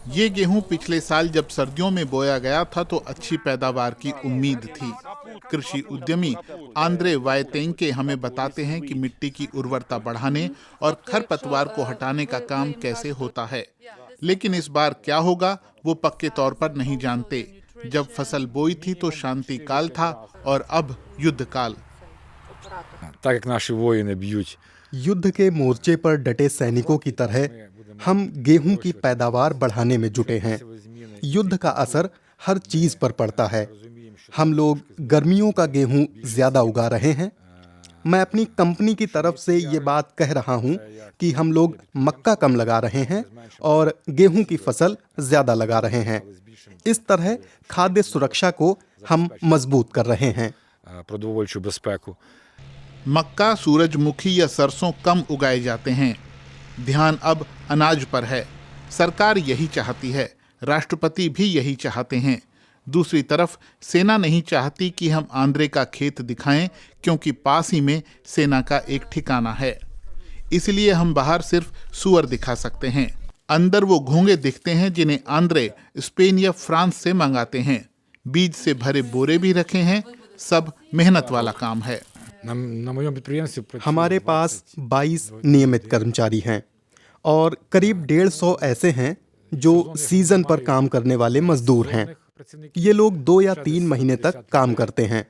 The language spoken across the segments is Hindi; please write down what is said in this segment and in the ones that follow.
ये गेहूं पिछले साल जब सर्दियों में बोया गया था तो अच्छी पैदावार की उम्मीद थी। कृषि उद्यमी आंद्रे वायतेंके हमें बताते हैं कि मिट्टी की उर्वरता बढ़ाने और खरपतवार को हटाने का काम कैसे होता है। लेकिन इस बार क्या होगा वो पक्के तौर पर नहीं जानते। जब फसल बोई थी तो शांति काल था और अब युद्ध काल। Так як наші воїни б'ють युद्ध के मोर्चे पर डटे सैनिकों की तरह हम गेहूं की पैदावार बढ़ाने में जुटे हैं। युद्ध का असर हर चीज पर पड़ता है। हम लोग गर्मियों का गेहूं ज्यादा उगा रहे हैं। मैं अपनी कंपनी की तरफ से ये बात कह रहा हूं कि हम लोग मक्का कम लगा रहे हैं और गेहूं की फसल ज्यादा लगा रहे हैं। इस तरह खाद्य सुरक्षा को हम मजबूत कर रहे हैं। продовольчу безпеку. मक्का, सूरजमुखी या सरसों कम उगाए जाते हैं। ध्यान अब अनाज पर है। सरकार यही चाहती है, राष्ट्रपति भी यही चाहते हैं। दूसरी तरफ सेना नहीं चाहती कि हम आंद्रे का खेत दिखाएं, क्योंकि पास ही में सेना का एक ठिकाना है। इसलिए हम बाहर सिर्फ सुअर दिखा सकते हैं। अंदर वो घोंगे दिखते हैं जिन्हें आंद्रे स्पेन या फ्रांस से मंगाते हैं। बीज से भरे बोरे भी रखे हैं। सब मेहनत वाला काम है। На моєму підприємстві працює हमारे पास 22 नियमित कर्मचारी हैं और करीब 150 ऐसे हैं जो सीजन पर काम करने वाले मजदूर हैं। ये लोग 2 या 3 महीने तक काम करते हैं।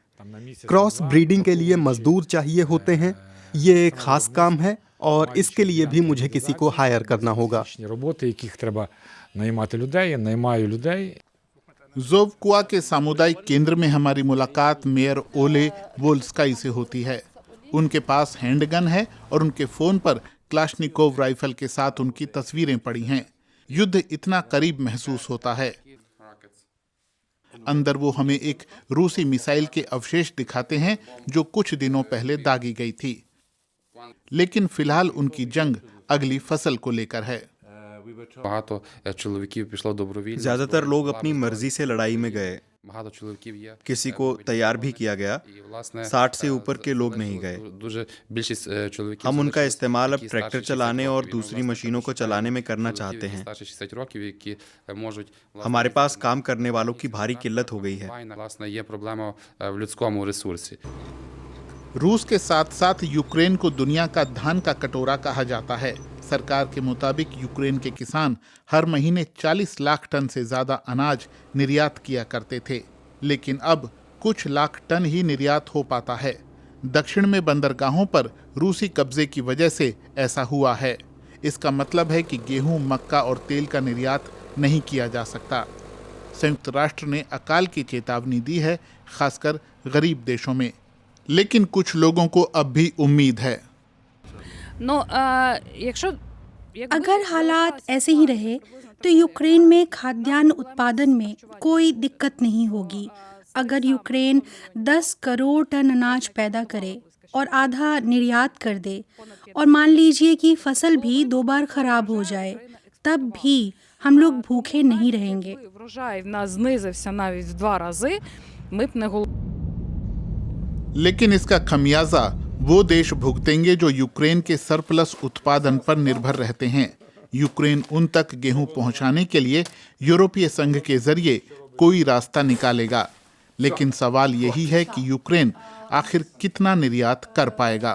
क्रॉस ब्रीडिंग के लिए मजदूर चाहिए होते हैं। ये एक खास काम है और इसके लिए भी मुझे किसी को हायर करना होगा। роботи, яких треба наймати людей, я наймаю людей. जोवकुआ के सामुदायिक केंद्र में हमारी मुलाकात मेयर ओले वोल्स्काई से होती है। उनके पास हैंडगन है और उनके फोन पर क्लाशनिकोव राइफल के साथ उनकी तस्वीरें पड़ी हैं। युद्ध इतना करीब महसूस होता है। अंदर वो हमें एक रूसी मिसाइल के अवशेष दिखाते हैं जो कुछ दिनों पहले दागी गई थी। लेकिन फिलहाल उनकी जंग अगली फसल को लेकर है। Багато чоловіків пішло добровільно. ज्यादातर लोग अपनी मर्जी से लड़ाई में गए। Багато чоловіків є. किसी को तैयार भी किया गया। І, власне, 60 से ऊपर के लोग नहीं गए। Дуже більшість чоловіків. हम उनका залишились, इस्तेमाल अब які ट्रैक्टर старше 60 चलाने और років, दूसरी власне, मशीनों को चलाने में करना чоловіків, चाहते які हैं। старше 60 років, які можуть, власне, हमारे पास काम करने वालों की भारी किल्लत हो गई है। Власне, є проблема в людському ресурсі. रूस के साथ साथ यूक्रेन को दुनिया का धान का कटोरा कहा जाता है। सरकार के मुताबिक यूक्रेन के किसान हर महीने 40 लाख टन से ज्यादा अनाज निर्यात किया करते थे, लेकिन अब कुछ लाख टन ही निर्यात हो पाता है। दक्षिण में बंदरगाहों पर रूसी कब्जे की वजह से ऐसा हुआ है। इसका मतलब है कि गेहूं, मक्का और तेल का निर्यात नहीं किया जा सकता। संयुक्त राष्ट्र ने अकाल की चेतावनी दी है, खासकर गरीब देशों में। लेकिन कुछ लोगों को अब भी उम्मीद है। अगर हालात ऐसे ही रहे तो यूक्रेन में खाद्यान्न उत्पादन में कोई दिक्कत नहीं होगी। अगर यूक्रेन 10 करोड़ टन अनाज पैदा करे और आधा निर्यात कर दे और मान लीजिए कि फसल भी 2 बार खराब हो जाए, तब भी हम लोग भूखे नहीं रहेंगे। Врожай в нас знизився навіть в 2 рази. Ми б не लेकिन इसका खमियाजा वो देश भुगतेंगे जो यूक्रेन के सरप्लस उत्पादन पर निर्भर रहते हैं। यूक्रेन उन तक गेहूं पहुंचाने के लिए यूरोपीय संघ के जरिए कोई रास्ता निकालेगा। लेकिन सवाल यही है कि यूक्रेन आखिर कितना निर्यात कर पाएगा।